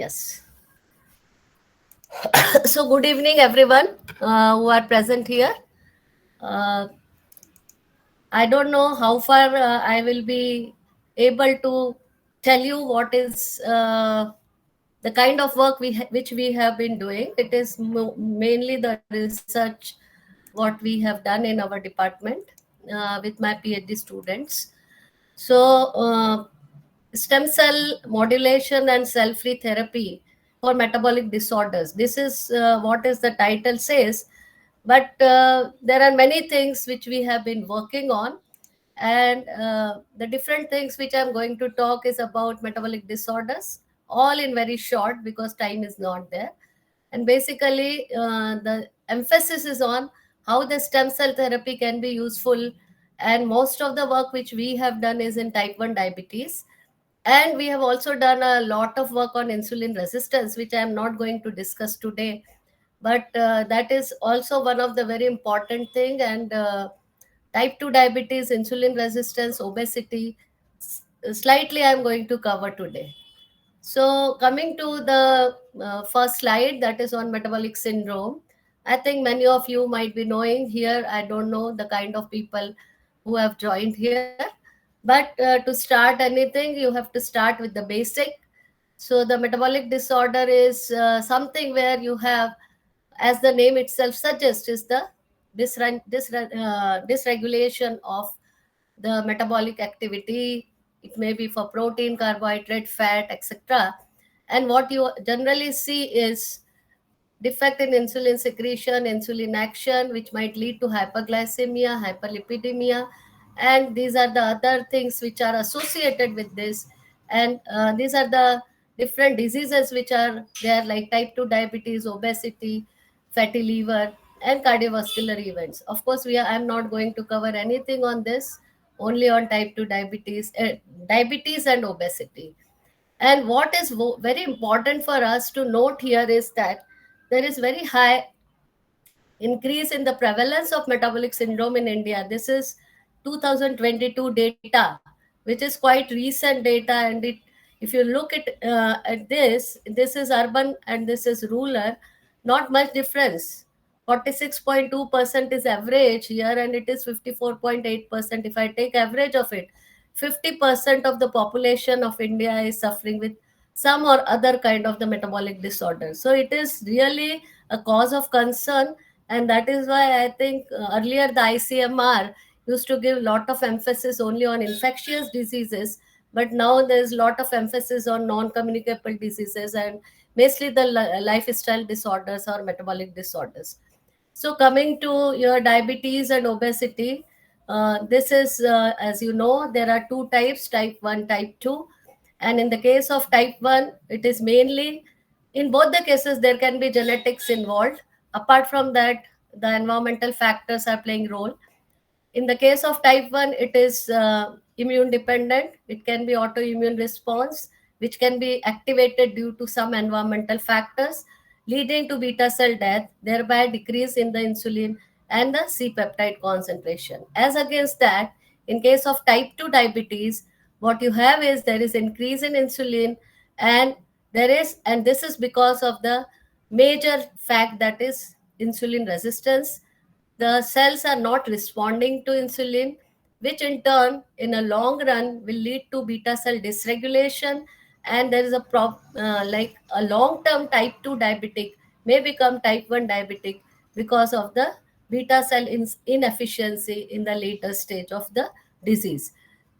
Yes. So, good evening, everyone who are present here. Uh, I don't know how far I will be able to tell you what is the kind of work which we have been doing. It is mainly the research what we have done in our department with my PhD students. So, stem cell modulation and cell free therapy for metabolic disorders. This is what is the title says, but there are many things which we have been working on, and the different things which I'm going to talk is about metabolic disorders, all in very short because time is not there. And basically, the emphasis is on how the stem cell therapy can be useful. And most of the work which we have done is in type 1 diabetes. And we have also done a lot of work on insulin resistance, which I am not going to discuss today. But that is also one of the very important thing. And type 2 diabetes, insulin resistance, obesity, slightly I am going to cover today. So, coming to the first slide, that is on metabolic syndrome. I think many of you might be knowing here. I don't know the kind of people who have joined here. But to start anything, you have to start with the basic. So, the metabolic disorder is something where you have, as the name itself suggests, is the dysregulation of the metabolic activity. It may be for protein, carbohydrate, fat, etc. And what you generally see is defect in insulin secretion, insulin action, which might lead to hyperglycemia, hyperlipidemia, and these are the other things which are associated with this. And these are the different diseases which are there, like type 2 diabetes, obesity, fatty liver, and cardiovascular events. Of course, I'm not going to cover anything on this, only on type 2 diabetes and obesity. And what is very important for us to note here is that there is very high increase in the prevalence of metabolic syndrome in India. This is 2022 data, which is quite recent data. And if you look at this is urban and this is rural, not much difference. 46.2% is average here, and it is 54.8%. If I take average of it, 50% of the population of India is suffering with some or other kind of the metabolic disorder. So it is really a cause of concern, and that is why I think earlier the ICMR used to give lot of emphasis only on infectious diseases, but now there is lot of emphasis on non-communicable diseases and mostly the lifestyle disorders or metabolic disorders. So coming to your diabetes and obesity, this is, as you know, there are two types, type 1, type 2. And in the case of type 1, it is mainly, in both the cases, there can be genetics involved. Apart from that, the environmental factors are playing role. In the case of type 1, it is immune dependent. It can be autoimmune response, which can be activated due to some environmental factors, leading to beta cell death, thereby decrease in the insulin and the C peptide concentration. As against that, in case of type 2 diabetes, what you have is there is increase in insulin, and and this is because of the major fact, that is insulin resistance. The cells are not responding to insulin, which in turn, in a long run, will lead to beta cell dysregulation. And there is like a long term type 2 diabetic may become type 1 diabetic because of the beta cell inefficiency in the later stage of the disease.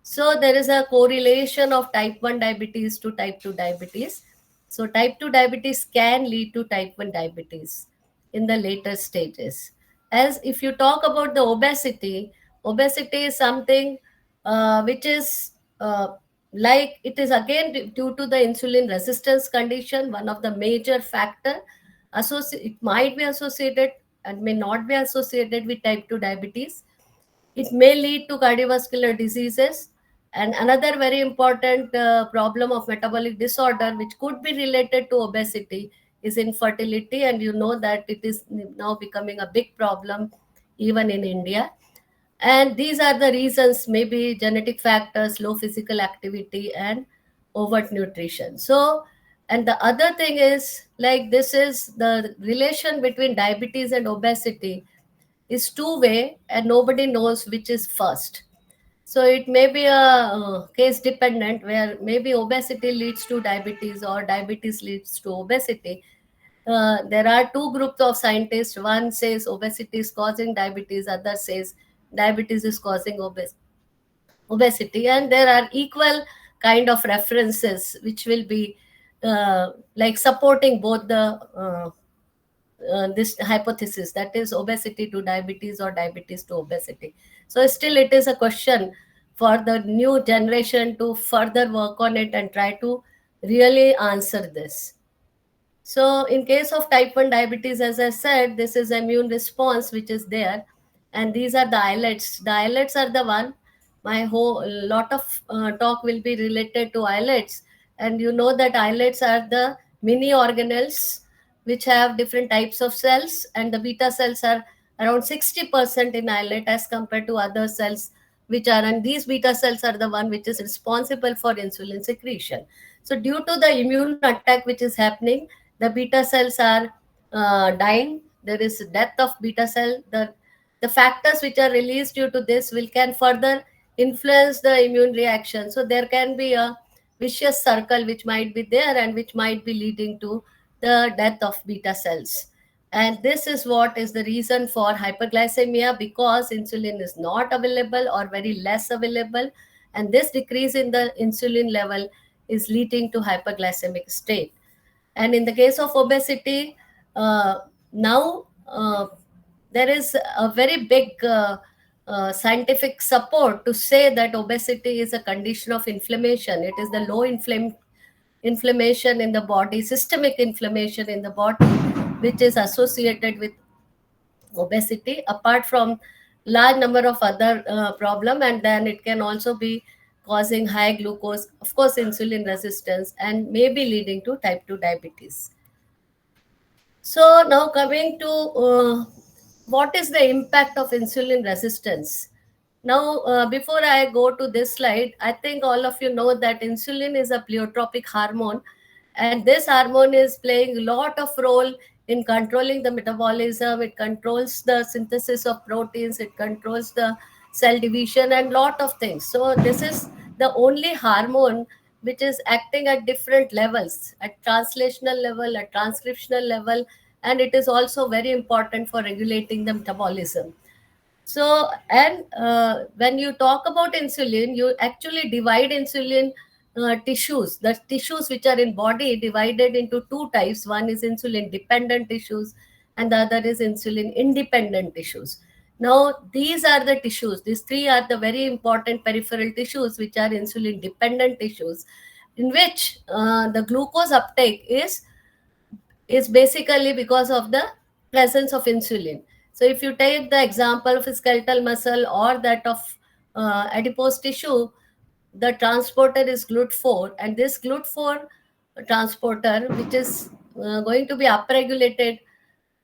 So there is a correlation of type 1 diabetes to type 2 diabetes. So type 2 diabetes can lead to type 1 diabetes in the later stages. As if you talk about the obesity is something which is like, it is again due to the insulin resistance condition, one of the major factor. It might be associated and may not be associated with type 2 diabetes. It may lead to cardiovascular diseases. And another very important problem of metabolic disorder, which could be related to obesity, is infertility. And you know that it is now becoming a big problem even in India. And these are the reasons, maybe genetic factors, low physical activity, and overt nutrition. So And the other thing is, like, this is the relation between diabetes and obesity is two-way, and nobody knows which is first. So it may be a case dependent, where maybe obesity leads to diabetes or diabetes leads to obesity. There are two groups of scientists. One says obesity is causing diabetes, other says diabetes is causing obesity, and there are equal kind of references which will be like supporting both the this hypothesis, that is obesity to diabetes or diabetes to obesity. So still it is a question for the new generation to further work on it and try to really answer this. So, in case of type 1 diabetes, as I said, this is immune response which is there, and these are the islets. The islets are the one. My whole lot of talk will be related to islets, and you know that islets are the mini organelles which have different types of cells, and the beta cells are around 60% in islet as compared to other cells which are, and these beta cells are the one which is responsible for insulin secretion. So, due to the immune attack which is happening, the beta cells are dying. There is death of beta cell. The factors which are released due to this will can further influence the immune reaction. So there can be a vicious circle which might be there and which might be leading to the death of beta cells. And this is what is the reason for hyperglycemia, because insulin is not available or very less available, and this decrease in the insulin level is leading to hyperglycemic state. And in the case of obesity, now there is a very big scientific support to say that obesity is a condition of inflammation. It is the low inflammation in the body, systemic inflammation in the body, which is associated with obesity, apart from large number of other problem. And then it can also be causing high glucose, of course insulin resistance, and may be leading to type 2 diabetes. So now coming to what is the impact of insulin resistance. Now, before I go to this slide, I think all of you know that insulin is a pleiotropic hormone, and this hormone is playing a lot of role in controlling the metabolism. It controls the synthesis of proteins, it controls the cell division, and lot of things. So this is the only hormone which is acting at different levels, at translational level, at transcriptional level, and it is also very important for regulating the metabolism. So, and when you talk about insulin, you actually divide insulin tissues. The tissues which are in body divided into two types. One is insulin dependent tissues, and the other is insulin independent tissues. Now, these are the tissues. These three are the very important peripheral tissues, which are insulin dependent tissues, in which the glucose uptake is basically because of the presence of insulin. So if you take the example of a skeletal muscle or that of adipose tissue, the transporter is GLUT4, and this GLUT4 transporter, which is going to be upregulated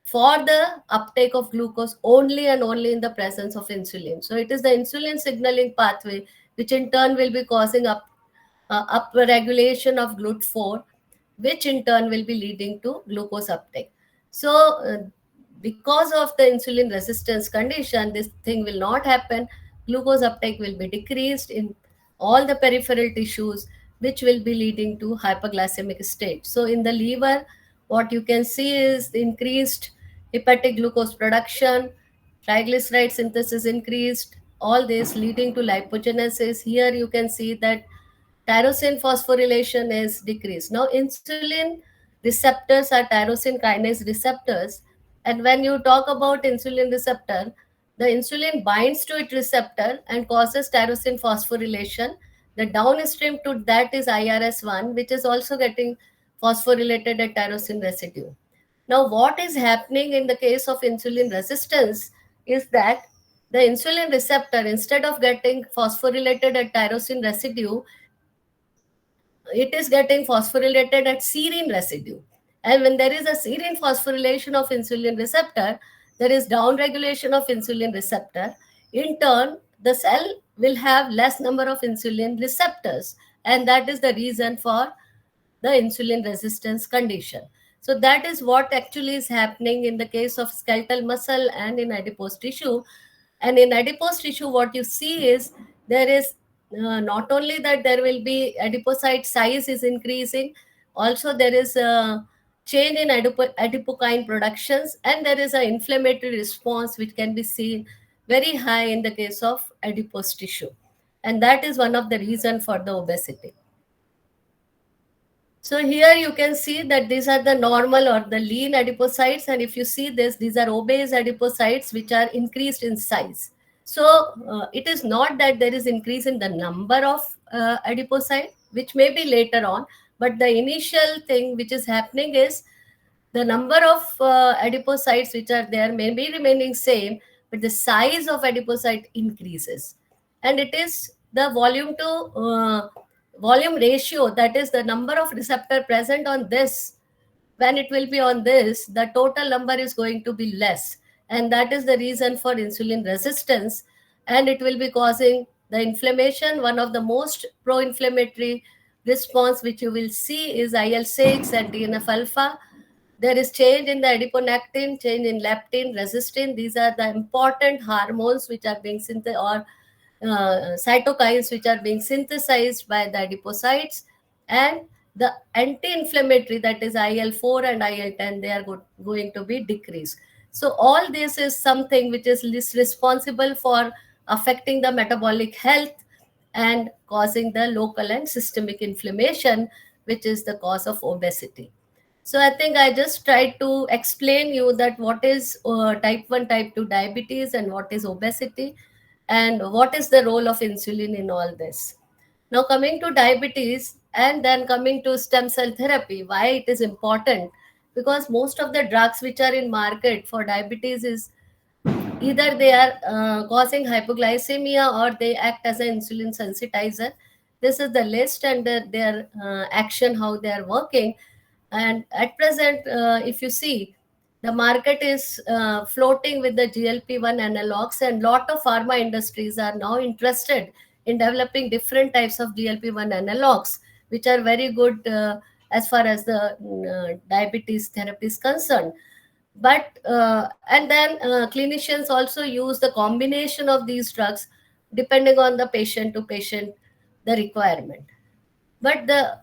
for the uptake of glucose only and only in the presence of insulin. So it is the insulin signaling pathway which in turn will be causing up regulation of GLUT4, which in turn will be leading to glucose uptake. So, because of the insulin resistance condition, this thing will not happen. Glucose uptake will be decreased in all the peripheral tissues, which will be leading to hyperglycemic state. So, in the liver, what you can see is the increased hepatic glucose production, triglyceride synthesis increased, all this leading to lipogenesis. Here you can see that tyrosine phosphorylation is decreased. Now, insulin receptors are tyrosine kinase receptors, and when you talk about insulin receptor, the insulin binds to its receptor and causes tyrosine phosphorylation. The downstream to that is IRS1, which is also getting phosphorylated at tyrosine residue. Now, what is happening in the case of insulin resistance is that the insulin receptor, instead of getting phosphorylated at tyrosine residue, it is getting phosphorylated at serine residue. And when there is a serine phosphorylation of insulin receptor, there is downregulation of insulin receptor. In turn, the cell will have less number of insulin receptors. And that is the reason for the insulin resistance condition. So that is what actually is happening in the case of skeletal muscle and in adipose tissue. And in adipose tissue, what you see is there is not only that there will be adipocyte size is increasing, also there is a change in adipokine productions, and there is an inflammatory response which can be seen very high in the case of adipose tissue. And that is one of the reason for the obesity. So here you can see that these are the normal or the lean adipocytes, and if you see this, these are obese adipocytes which are increased in size. So it is not that there is increase in the number of adipocyte, which may be later on, but the initial thing which is happening is the number of adipocytes which are there may be remaining same, but the size of adipocyte increases, and it is the volume ratio, that is the number of receptor present on this. When it will be on this, the total number is going to be less, and that is the reason for insulin resistance, and it will be causing the inflammation. One of the most pro-inflammatory response which you will see is IL-6 and TNF alpha. There is change in the adiponectin, change in leptin, resistin. These are the important hormones which are being synthesized, or cytokines which are being synthesized by the adipocytes. And the anti-inflammatory, that is IL-4 and IL-10, they are going to be decreased. So all this is something which is responsible for affecting the metabolic health and causing the local and systemic inflammation, which is the cause of obesity. So I think I just tried to explain you that what is type 1, type 2 diabetes and what is obesity and what is the role of insulin in all this. Now coming to diabetes and then coming to stem cell therapy, why it is important? Because most of the drugs which are in market for diabetes is either they are causing hypoglycemia or they act as an insulin sensitizer. This is the list and their action, how they are working. And at present, if you see, the market is floating with the GLP-1 analogs, and lot of pharma industries are now interested in developing different types of GLP-1 analogs, which are very good as far as the diabetes therapy is concerned. But and then clinicians also use the combination of these drugs depending on the patient to patient, the requirement. But the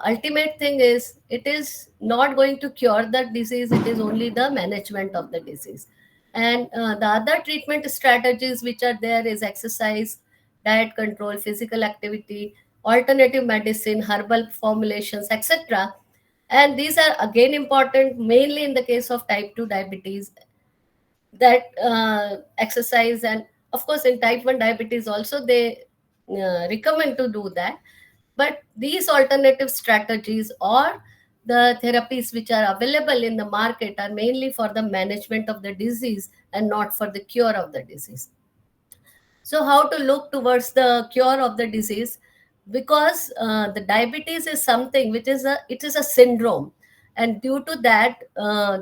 ultimate thing is it is not going to cure the disease, it is only the management of the disease. And the other treatment strategies which are there is exercise, diet control, physical activity, alternative medicine, herbal formulations, etc. And these are again important mainly in the case of type 2 diabetes, that exercise, and of course in type 1 diabetes also they recommend to do that. But these alternative strategies or the therapies which are available in the market are mainly for the management of the disease and not for the cure of the disease. So how to look towards the cure of the disease? Because the diabetes is something which is a syndrome, and due to that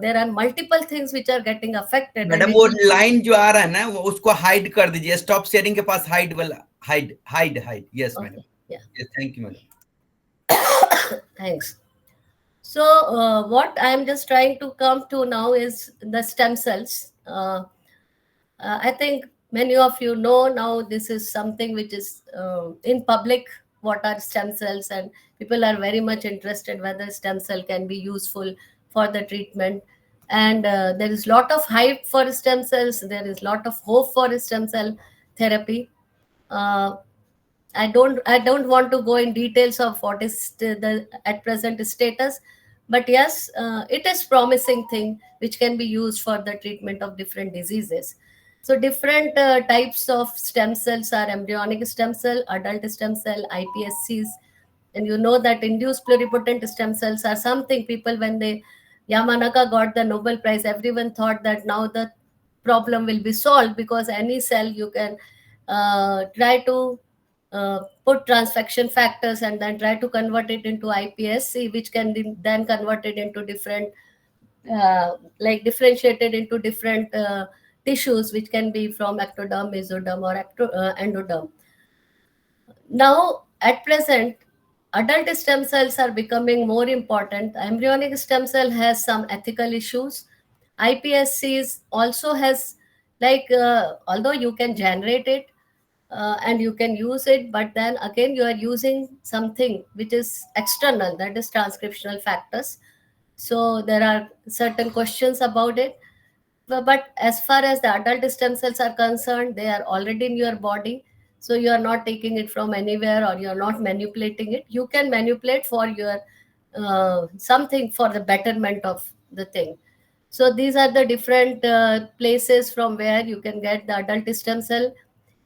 there are multiple things which are getting affected and madam which वो line जो आ रहा है ना वो उसको hide कर दीजिए, stop sharing के पास हाइड वाला, hide hide hide, yes madam, okay, yeah. Yes thank you madam. Thanks. So what I am just trying to come to now is the stem cells. I think many of you know now this is something which is in public, what are stem cells, and people are very much interested whether stem cell can be useful for the treatment. And there is lot of hype for stem cells, there is lot of hope for stem cell therapy. uh, I don't want to go in details of what is the at present status, but yes, it is promising thing which can be used for the treatment of different diseases. So different types of stem cells are embryonic stem cell, adult stem cell, iPSCs, and you know that induced pluripotent stem cells are something people, when they Yamanaka got the Nobel Prize, everyone thought that now the problem will be solved because any cell you can try to put transfection factors and then try to convert it into iPSC, which can then convert it into different, like differentiated into different tissues, which can be from ectoderm, mesoderm, or endoderm. Now, at present, adult stem cells are becoming more important. Embryonic stem cell has some ethical issues. iPSCs also has, like, although you can generate it and you can use it, but then again you are using something which is external, that is transcriptional factors. So there are certain questions about it. But as far as the adult stem cells are concerned, they are already in your body. So you are not taking it from anywhere, or you are not manipulating it. You can manipulate for your something for the betterment of the thing. So these are the different places from where you can get the adult stem cell.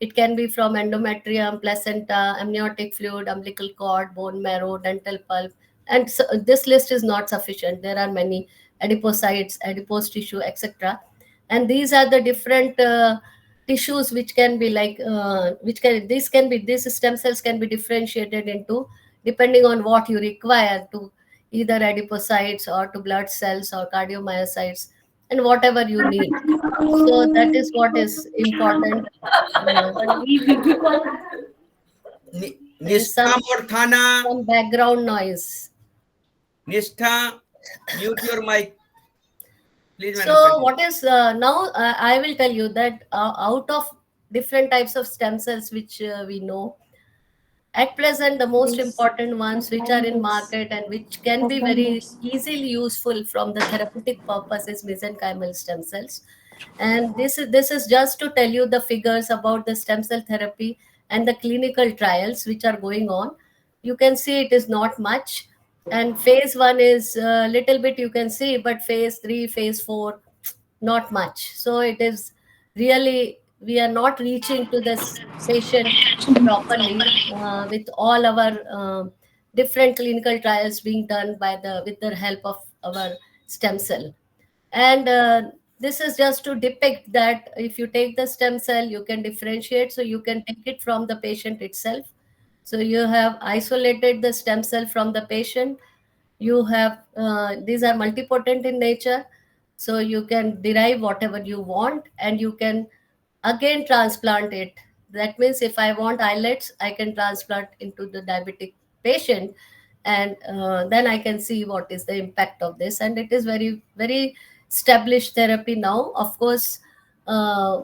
It can be from endometrium, placenta, amniotic fluid, umbilical cord, bone marrow, dental pulp. And so this list is not sufficient. There are many adipocytes, adipose tissue, etc. And these are the different tissues which can be like, which can, this can be, these stem cells can be differentiated into, depending on what you require, to either adipocytes or to blood cells or cardiomyocytes, and whatever you need. So that is what is important. There is Nishtha or Thana. some background noise. Nishtha, mute your mic. Please, madam, So continue. what is now? I will tell you that out of different types of stem cells which we know, at present the most important ones which are in market and which can be very easily useful from the therapeutic purpose is mesenchymal stem cells. And this is just to tell you the figures about the stem cell therapy and the clinical trials which are going on. You can see it is not much, and phase 1 is a little bit you can see, but phase 3, phase 4, not much. So it is really, we are not reaching to this patient properly with all our different clinical trials being done by the with the help of our stem cell. And this is just to depict that if you take the stem cell, you can differentiate. So you can take it from the patient itself. So you have isolated the stem cell from the patient. You have these are multipotent in nature, so you can derive whatever you want, and you can again transplant it. That means if I want islets, I can transplant into the diabetic patient, and then I can see what is the impact of this. And it is very, very established therapy now. Of course, uh,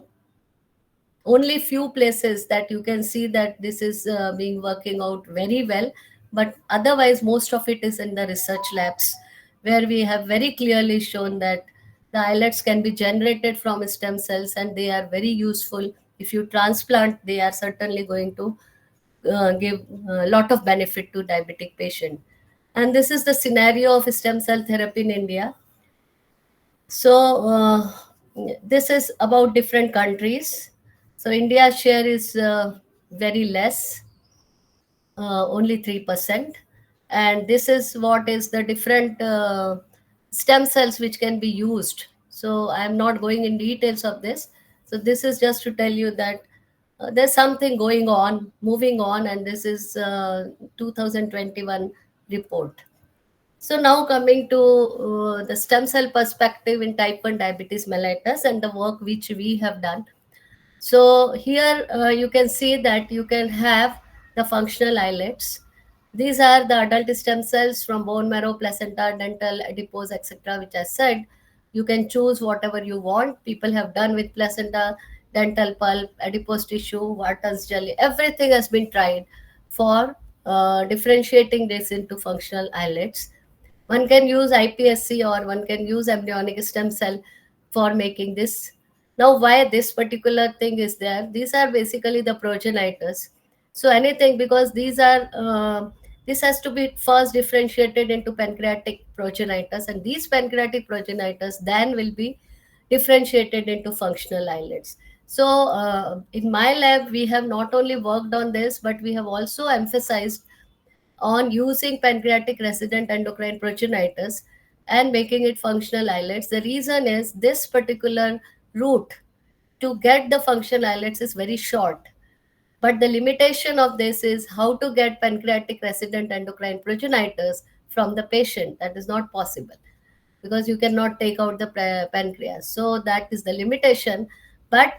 only few places that you can see that this is being working out very well, but otherwise most of it is in the research labs, where we have very clearly shown that the islets can be generated from stem cells, and they are very useful. If you transplant, they are certainly going to give a lot of benefit to diabetic patient. And this is the scenario of stem cell therapy in India. So this is about different countries. So India's share is very less, only 3%. And this is what is the different stem cells which can be used. So I'm not going in details of this. So this is just to tell you that there's something going on, moving on, and this is 2021 report. So now coming to the stem cell perspective in type 1 diabetes mellitus and the work which we have done. So here you can see that you can have the functional islets. These are the adult stem cells from bone marrow, placenta, dental, adipose, etc., which I said. You can choose whatever you want. People have done with placenta, dental pulp, adipose tissue, Wharton's jelly. Everything has been tried for differentiating this into functional islets. One can use iPSC or one can use embryonic stem cell for making this. Now, why this particular thing is there? These are basically the progenitors. So anything, because these are this has to be first differentiated into pancreatic progenitors, and these pancreatic progenitors then will be differentiated into functional islets. So in my lab, we have not only worked on this, but we have also emphasized on using pancreatic resident endocrine progenitors and making it functional islets. The reason is this particular route to get the functional islets is very short. But the limitation of this is how to get pancreatic resident endocrine progenitors from the patient. That is not possible because you cannot take out the pancreas. So that is the limitation. But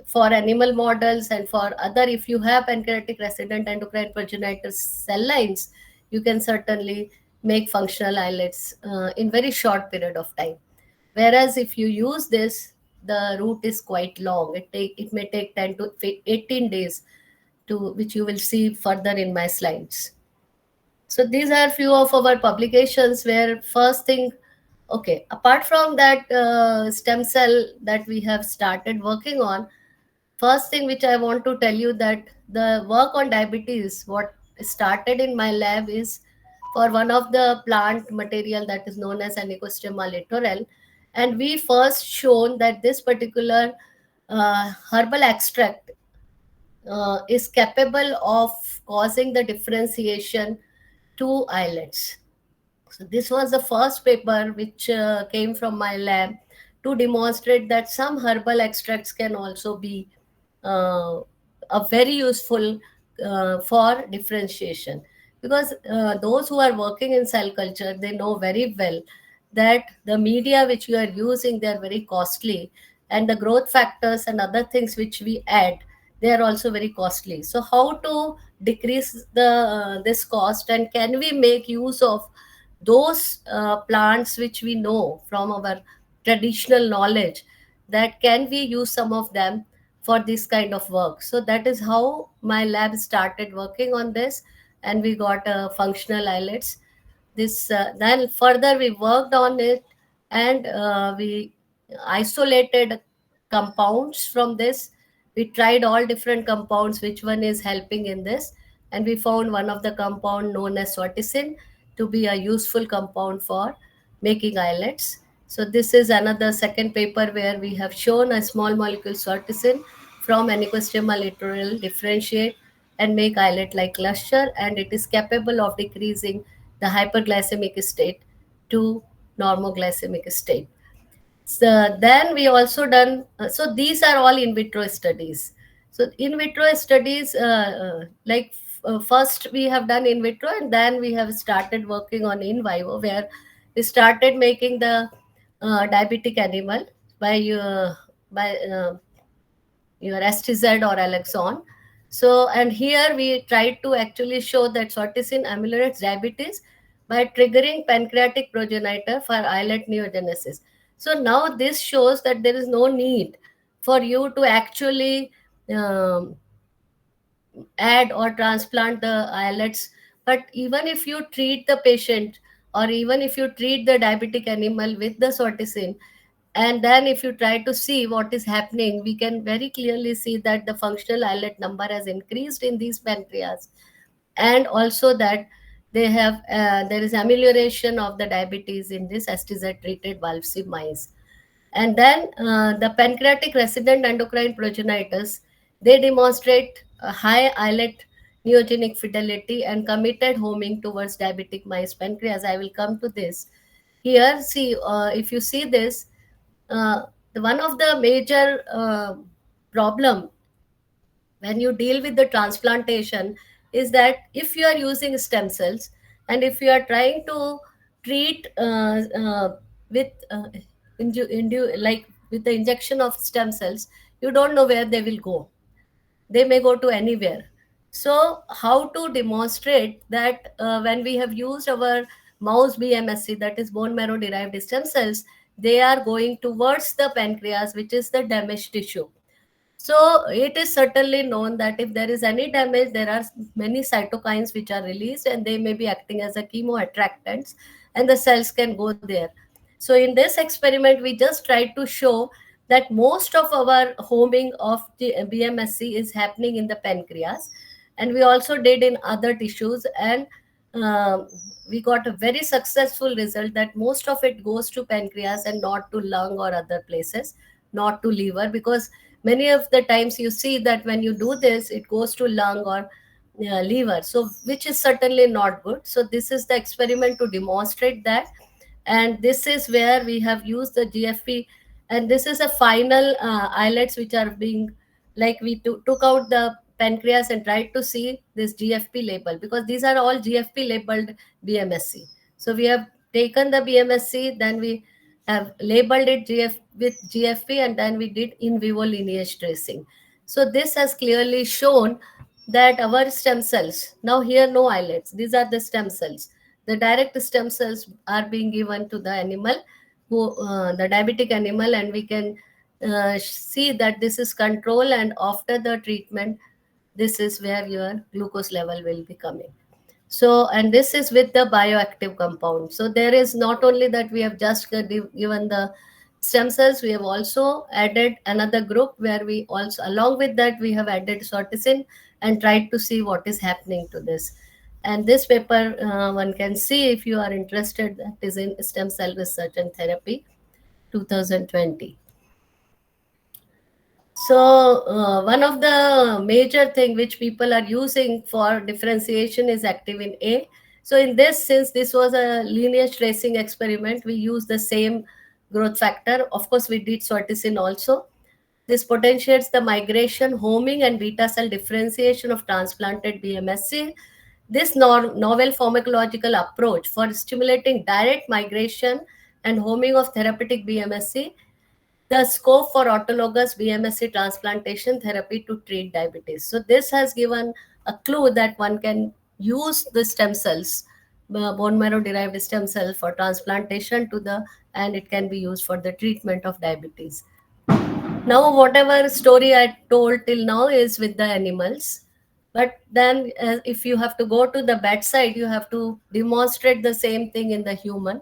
for animal models and for other, if you have pancreatic resident endocrine progenitor cell lines, you can certainly make functional islets in very short period of time. Whereas if you use this, the route is quite long. It may take 10 to 18 days, to which you will see further in my slides. So these are few of our publications where first thing, okay, apart from that stem cell that we have started working on, first thing which I want to tell you that the work on diabetes, what started in my lab is for one of the plant material that is known as Anicostema littoral. And we first shown that this particular herbal extract is capable of causing the differentiation to islets. So this was the first paper which came from my lab to demonstrate that some herbal extracts can also be uh, a very useful for differentiation, because those who are working in cell culture, they know very well that the media which you are using, they are very costly, and the growth factors and other things which we add, they are also very costly. So how to decrease the this cost, and can we make use of those plants which we know from our traditional knowledge, that can we use some of them for this kind of work. So that is how my lab started working on this, and we got functional islets. This then further we worked on it, and we isolated compounds from this. We tried all different compounds, which one is helping in this, and we found one of the compound known as sorticin to be a useful compound for making islets. So this is another second paper where we have shown a small molecule sorticin from Anicostema littoral differentiate and make islet like cluster, and it is capable of decreasing the hyperglycemic state to normoglycemic state. So then we also done, so these are all in vitro studies. So in vitro studies, first we have done in vitro, and then we have started working on in vivo, where we started making the diabetic animal by your STZ or Alexon. So, and here we tried to actually show that sorticin ameliorates diabetes by triggering pancreatic progenitor for islet neogenesis. So now this shows that there is no need for you to actually um, add or transplant the islets. But even if you treat the patient, or even if you treat the diabetic animal with the sorticin, and then if you try to see what is happening, we can very clearly see that the functional islet number has increased in these pancreas, and also that they have there is amelioration of the diabetes in this STZ treated valve mice. And then the pancreatic resident endocrine progenitors, they demonstrate a high islet neogenic fidelity and committed homing towards diabetic mice pancreas. I will come to this. Here, see, if you see this, one of the major problem when you deal with the transplantation is that if you are using stem cells, and if you are trying to treat with like with the injection of stem cells, you don't know where they will go. They may go to anywhere. So how to demonstrate that when we have used our mouse BMSC, that is bone marrow derived stem cells, they are going towards the pancreas, which is the damaged tissue. So it is certainly known that if there is any damage, there are many cytokines which are released, and they may be acting as a chemoattractants, and the cells can go there. So in this experiment, we just tried to show that most of our homing of the BMSC is happening in the pancreas, and we also did in other tissues, and um, we got a very successful result that most of it goes to pancreas and not to lung or other places, not to liver, because many of the times you see that when you do this, it goes to lung or liver, so which is certainly not good. So this is the experiment to demonstrate that, and this is where we have used the GFP, and this is a final islets which are being, like we took out the pancreas and tried to see this GFP label, because these are all GFP labeled BMSC. So we have taken the BMSC, then we have labeled it with GFP, and then we did in vivo lineage tracing. So this has clearly shown that our stem cells, now here no islets, these are the stem cells. The direct stem cells are being given to the animal, the diabetic animal, and we can see that this is control, and after the treatment, this is where your glucose level will be coming. So, and this is with the bioactive compound. So there is not only that we have just given the stem cells, we have also added another group where we also, along with that, we have added sorticin and tried to see what is happening to this. And this paper, one can see if you are interested, that is in Stem Cell Research and Therapy 2020. So one of the major thing which people are using for differentiation is activin A. So in this, since this was a lineage tracing experiment, we use the same growth factor. Of course, we did sorticin also. This potentiates the migration, homing, and beta cell differentiation of transplanted BMSC. This novel pharmacological approach for stimulating direct migration and homing of therapeutic BMSC, the scope for autologous BMSC transplantation therapy to treat diabetes. So this has given a clue that one can use the stem cells, bone marrow derived stem cell for transplantation to the, and it can be used for the treatment of diabetes. Now, whatever story I told till now is with the animals. But then, if you have to go to the bedside, you have to demonstrate the same thing in the human.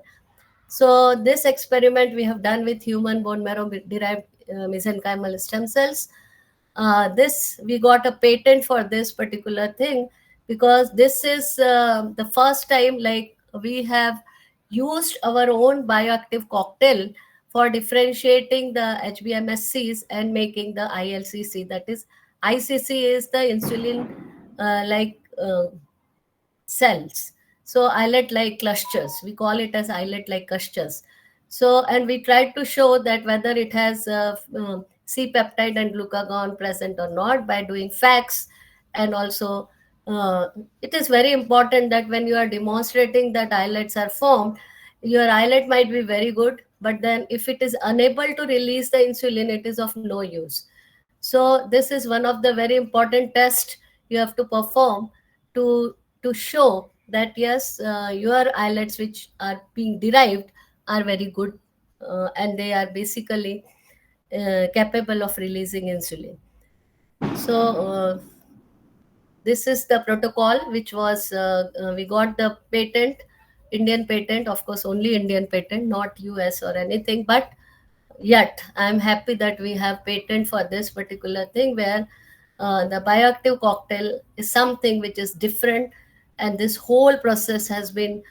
So this experiment we have done with human bone marrow derived mesenchymal stem cells. This we got a patent for this particular thing because this is the first time like we have used our own bioactive cocktail for differentiating the HbMSCs and making the ILCC. That is, ICC is the insulin like cells. So islet like clusters, we call it as islet like clusters. So, and we tried to show that whether it has C peptide and glucagon present or not by doing FACS. And also it is very important that when you are demonstrating that islets are formed, your islet might be very good, but then if it is unable to release the insulin, it is of no use. So this is one of the very important tests you have to perform to show that yes, your islets which are being derived are very good, and they are basically capable of releasing insulin. So this is the protocol which was we got the patent, Indian patent, of course only Indian patent, not US or anything, but yet I'm happy that we have patent for this particular thing where the bioactive cocktail is something which is different, and this whole process has been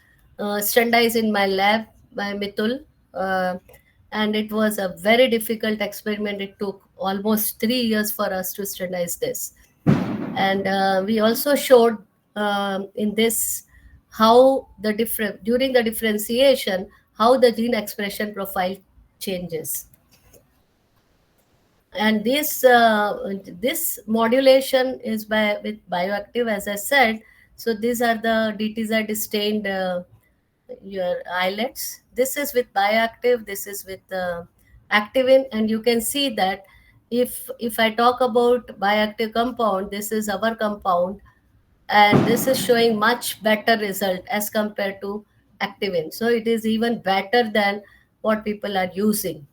standardized in my lab by Mitul, and it was a very difficult experiment. It took almost 3 years for us to standardize this, and we also showed in this how the different during the differentiation how the gene expression profile changes. And this modulation is by with bioactive, as I said. So these are the DTZ stained your islets. This is with bioactive, this is with activin, and you can see that if I talk about bioactive compound, this is our compound, and this is showing much better result as compared to activin. So it is even better than what people are using.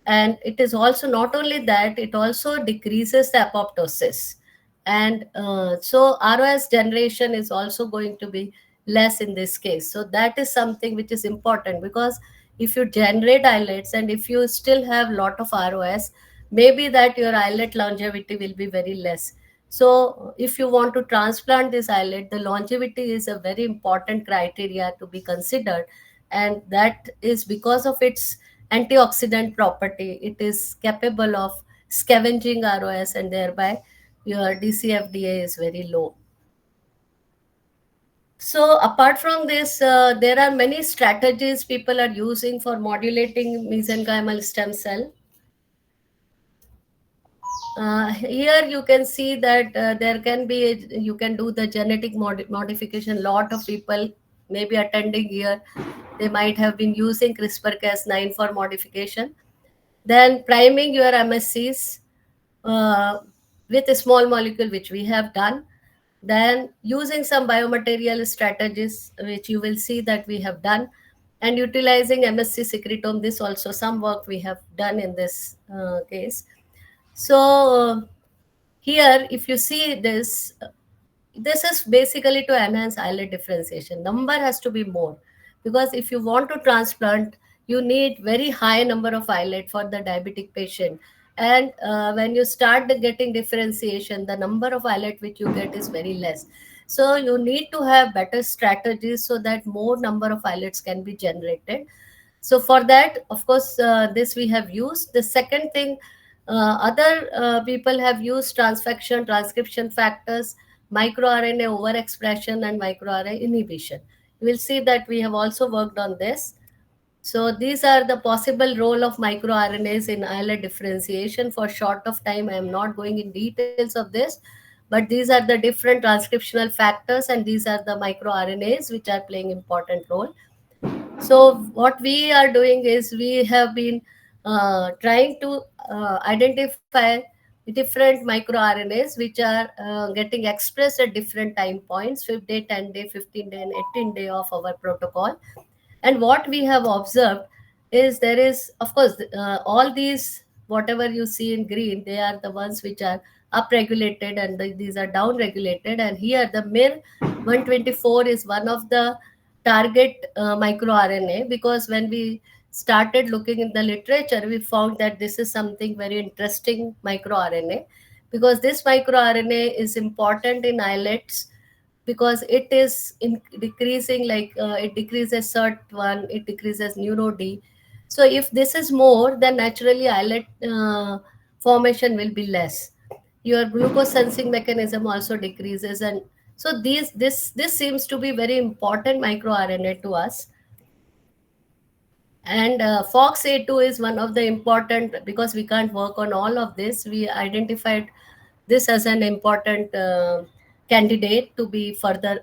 And it is also not only that, it also decreases the apoptosis. And so ROS generation is also going to be less in this case. So that is something which is important, because if you generate islets and if you still have lot of ROS, maybe that your islet longevity will be very less. So if you want to transplant this islet, the longevity is a very important criteria to be considered, and that is because of its antioxidant property. It is capable of scavenging ROS, and thereby your DCFDA is very low. So apart from this, there are many strategies people are using for modulating mesenchymal stem cell. Here you can see that there can be, you can do the genetic modification. Lot of people may be attending here, they might have been using CRISPR-Cas9 for modification. Then priming your MSCs uh, with a small molecule, which we have done. Then using some biomaterial strategies, which you will see that we have done, and utilizing MSC secretome. This also some work we have done in this case. So here, if you see this, this is basically to enhance islet differentiation. Number has to be more, because if you want to transplant, you need very high number of islet for the diabetic patient. And when you start getting differentiation, the number of islet which you get is very less. So you need to have better strategies so that more number of islets can be generated. So for that, of course, this we have used. The second thing, other people have used transfection, transcription factors, microRNA overexpression, and microRNA inhibition. You will see that we have also worked on this. So these are the possible role of microRNAs in islet differentiation. For short of time, I am not going in details of this, but these are the different transcriptional factors, and these are the microRNAs which are playing important role. So what we are doing is we have been trying to identify different microRNAs which are getting expressed at different time points, 5th day, 10 day, 15 day, and 18 day of our protocol. And what we have observed is there is, of course, all these, whatever you see in green, they are the ones which are upregulated, and these are downregulated. And here the MIR-124 is one of the target microRNA, because when we started looking in the literature, we found that this is something very interesting microRNA, because this microRNA is important in islets, because it is in decreasing, like it decreases SERT1, it decreases neuro-D. So if this is more, then naturally islet formation will be less. Your glucose sensing mechanism also decreases. And so this seems to be very important microRNA to us. And FOXA2 is one of the important, because we can't work on all of this. We identified this as an important candidate to be further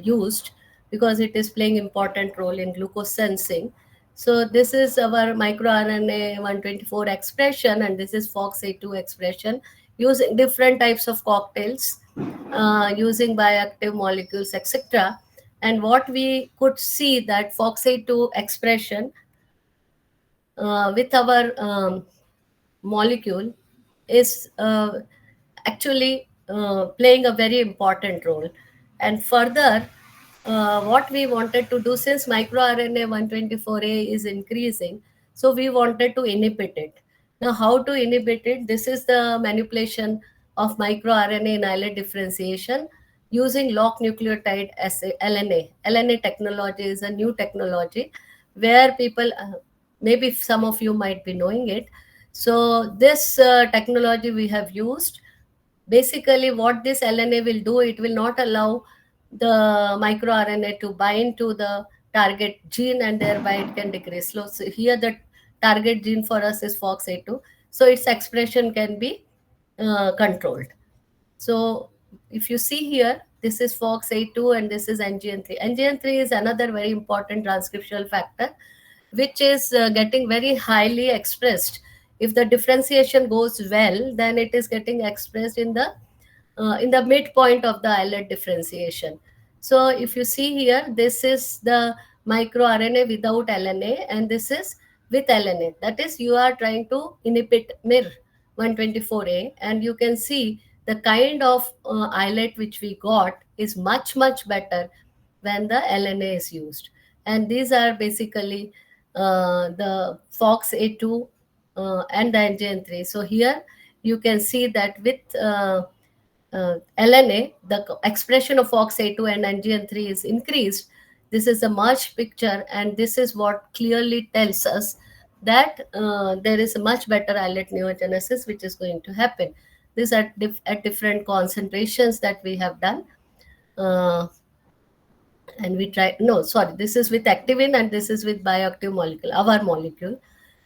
used, because it is playing important role in glucose sensing. So this is our microRNA 124 expression, and this is FOXA2 expression, using different types of cocktails, using bioactive molecules, etc. And what we could see that FOXA2 expression with our molecule is actually playing a very important role. And further, what we wanted to do, since microRNA 124A is increasing, so we wanted to inhibit it. Now, how to inhibit it? This is the manipulation of microRNA in islet differentiation using lock nucleotide assay, LNA. LNA technology is a new technology where people, maybe some of you might be knowing it. So this technology we have used. Basically, what this LNA will do, it will not allow the microRNA to bind to the target gene, and thereby it can decrease. So here the target gene for us is FOXA2. So its expression can be controlled. So if you see here, this is FOXA2 and this is NGN3. NGN3 is another very important transcriptional factor, which is getting very highly expressed. If the differentiation goes well, then it is getting expressed in the midpoint of the islet differentiation. So if you see here, this is the microRNA without LNA, and this is with LNA. That is, you are trying to inhibit MIR-124A, and you can see the kind of islet which we got is much, much better when the LNA is used. And these are basically the FOXA2 and the NGN3. So here you can see that with LNA, the expression of FOXA2 and NGN3 is increased. This is a merged picture, and this is what clearly tells us that there is a much better islet neogenesis which is going to happen. This at different concentrations that we have done. And we try, no, sorry, this is with activin and this is with bioactive molecule, our molecule.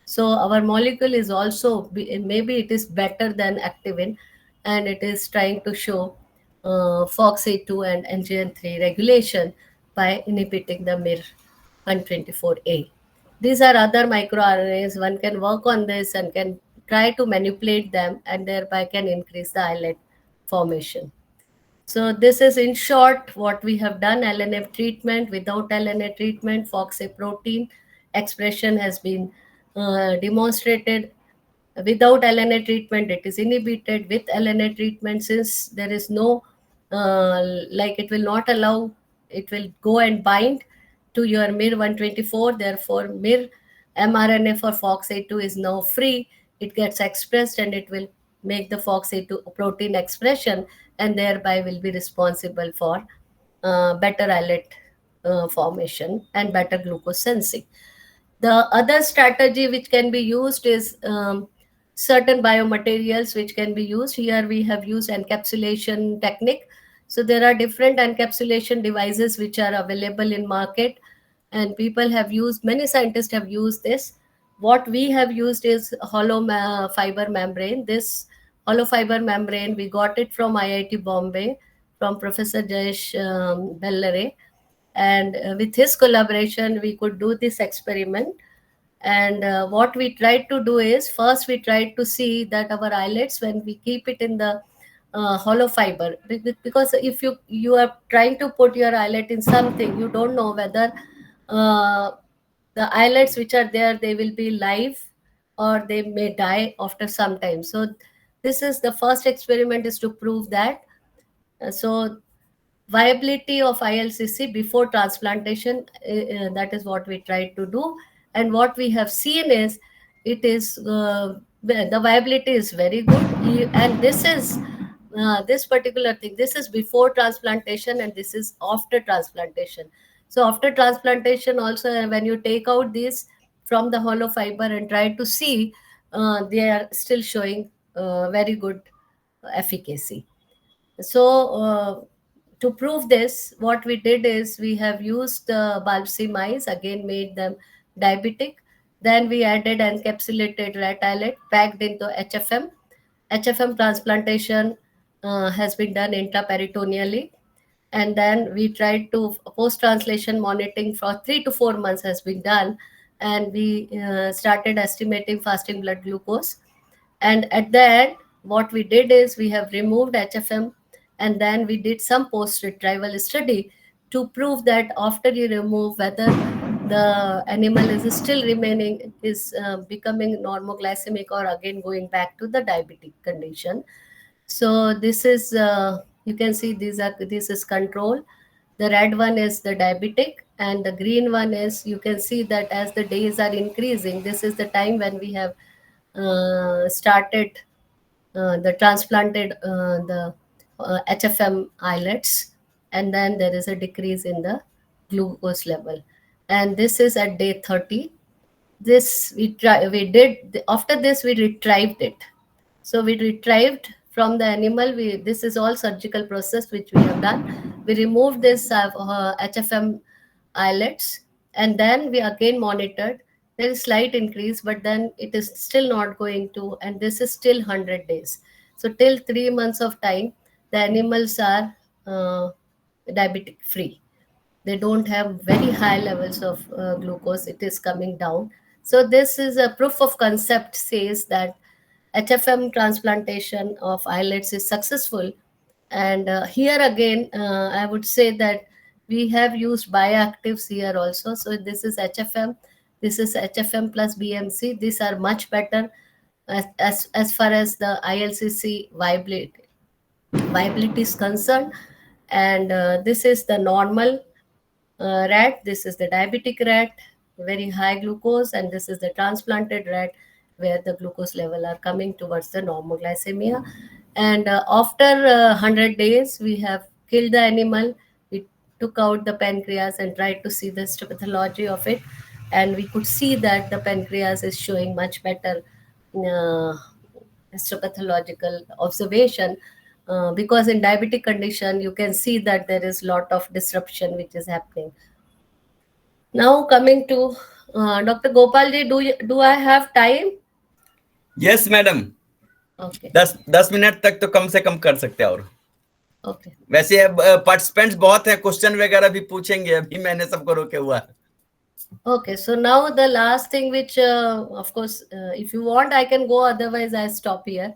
So our molecule is also, maybe it is better than activin, and it is trying to show FOXA2 and NGN3 regulation by inhibiting the MIR-124A. These are other microRNAs. One can work on this and can try to manipulate them and thereby can increase the islet formation. So this is in short what we have done. LNF treatment, without LNA treatment, FOXA protein expression has been demonstrated. Without LNA treatment, it is inhibited. With LNA treatment, since there is no, like it will not allow, it will go and bind to your MIR-124. Therefore, MIR mRNA for FOXA2 is now free. It gets expressed and it will make the FOXA2 protein expression and thereby will be responsible for better islet formation and better glucose sensing. The other strategy which can be used is certain biomaterials which can be used. Here we have used encapsulation technique. So there are different encapsulation devices which are available in market, and people have used, many scientists have used this. What we have used is hollow fiber membrane. This hollow fiber membrane, we got it from IIT Bombay, from Professor Jayesh Bellare. And with his collaboration, we could do this experiment. And what we tried to do is, first we tried to see that our islets, when we keep it in the hollow fiber, because if you are trying to put your islet in something, you don't know whether uh, the islets which are there, they will be live or they may die after some time. So this is the first experiment, is to prove that. So viability of ILCC before transplantation, that is what we tried to do. And what we have seen is, it is the viability is very good. And this is this particular thing, this is before transplantation and this is after transplantation. So after transplantation also, when you take out these from the hollow fiber and try to see, they are still showing very good efficacy. So to prove this, what we did is, we have used the Balsi mice, again made them diabetic. Then we added encapsulated rat islet packed into HFM. HFM transplantation has been done intraperitoneally. And then we tried to, post-translation monitoring for 3 to 4 months has been done. And we started estimating fasting blood glucose. And at the end, what we did is, we have removed HFM, and then we did some post-retrieval study to prove that after you remove, whether the animal is still remaining, is becoming normoglycemic, or again going back to the diabetic condition. So this is, you can see, this is control. The red one is the diabetic, and the green one is, you can see that as the days are increasing, this is the time when we have started the transplanted the HFM islets, and then there is a decrease in the glucose level. And this is at day 30. This we did, after this we retrieved it. So we retrieved from the animal. This is all surgical process which we have done. We removed this HFM islets, and then we again monitored. There is slight increase, but then it is still not going to, and this is still 100 days. So till 3 months of time, the animals are diabetic free. They don't have very high levels of glucose. It is coming down. So this is a proof of concept, says that HFM transplantation of islets is successful. And here again, I would say that we have used bioactives here also. So this is HFM, this is HFM plus BMC. These are much better as far as the ILCC viability is concerned. And this is the normal rat, this is the diabetic rat, very high glucose, and this is the transplanted rat, where the glucose level are coming towards the normoglycemia. And after 100 days, we have killed the animal. We took out the pancreas and tried to see the histopathology of it, and we could see that the pancreas is showing much better histopathological observation, because in diabetic condition you can see that there is lot of disruption which is happening. Now coming to Dr. Gopalji, do I have time? Yes, madam. Okay. 10 minute तक तो कम से कम कर सकते हैं और Okay. वैसे participants बहुत हैं, क्वेश्चन वगैरह भी पूछेंगे, अभी मैंने सबको रोके हुआ है। Okay, so now the last thing which, of course, if you want, I can go. Otherwise, I stop here.